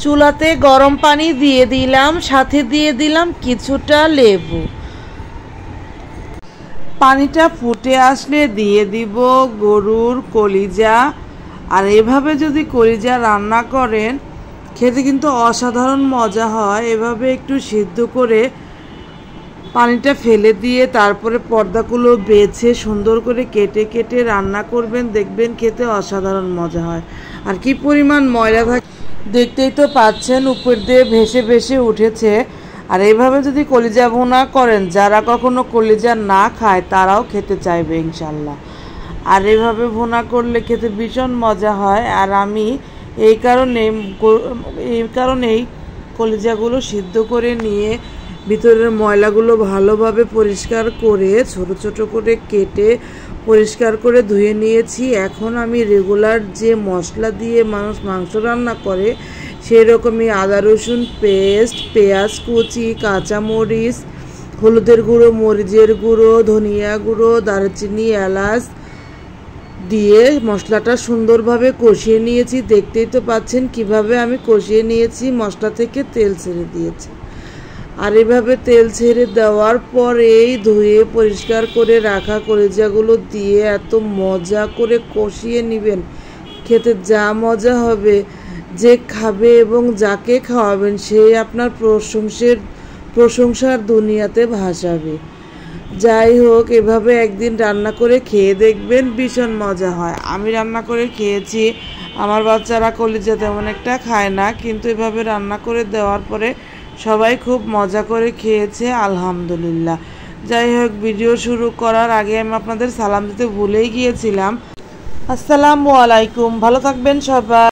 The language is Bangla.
চুলাতে গরম পানি দিয়ে দিলাম, সাথে দিয়ে দিলাম কিছুটা লেবু। পানিটা ফুটে আসলে দিয়ে দিব গরুর কলিজা। আর এভাবে যদি কলিজা রান্না করেন খেতে কিন্তু অসাধারণ মজা হয়। এভাবে একটু সিদ্ধ করে পানিটা ফেলে দিয়ে তারপরে পর্দাগুলো বেছে সুন্দর করে কেটে কেটে রান্না করবেন, দেখবেন খেতে অসাধারণ মজা হয়। আর কি পরিমাণ ময়লা থাকে দেখতেই তো পাচ্ছেন, উপর দিয়ে ভেসে ভেসে উঠেছে। আর এইভাবে যদি কলিজা ভুনা করেন, যারা কখনো কলিজা না খায় তারাও খেতে চাইবে ইনশাল্লাহ। আর এইভাবে ভুনা করলে খেতে ভীষণ মজা হয়। আর আমি এই কারণেই কলিজাগুলো সিদ্ধ করে নিয়ে ভিতরের ময়লাগুলো ভালোভাবে পরিষ্কার করে ছোট ছোট করে কেটে পরিষ্কার করে ধুয়ে নিয়েছি। এখন আমি রেগুলার যে মশলা দিয়ে মানুষ মাংস রান্না করে সেই রকমই আদা রসুন পেস্ট, পেঁয়াজ কুচি, কাঁচামরিচ, হলুদের গুঁড়ো, মরিচের গুঁড়ো, ধনিয়া গুঁড়ো, দারচিনি, এলাচ দিয়ে মশলাটা সুন্দরভাবে কষিয়ে নিয়েছি। দেখতেই তো পাচ্ছেন কিভাবে আমি কষিয়ে নিয়েছি, মশলা থেকে তেল ছেড়ে দিয়েছি। আর এভাবে তেল ছেড়ে দেওয়ার পরেই ধুয়ে পরিষ্কার করে রাখা কলিজাগুলো দিয়ে এত মজা করে কষিয়ে নেবেন, খেতে যা মজা হবে, যে খাবে এবং যাকে খাওয়াবেন সেই আপনার প্রশংসার দুনিয়াতে ভাসাবে। যাই হোক, এভাবে একদিন রান্না করে খেয়ে দেখবেন, ভীষণ মজা হয়। আমি রান্না করে খেয়েছি, আমার বাচ্চারা কলিজা তেমন একটা খায় না, কিন্তু এভাবে রান্না করে দেওয়ার পরে সবাই খুব মজা করে খেয়েছে আলহামদুলিল্লাহ। যাই হোক, ভিডিও শুরু করার আগে আমি আপনাদের সালাম দিতে ভুলেই গিয়েছিলাম। আসসালামু আলাইকুম, ভালো থাকবেন সবাই।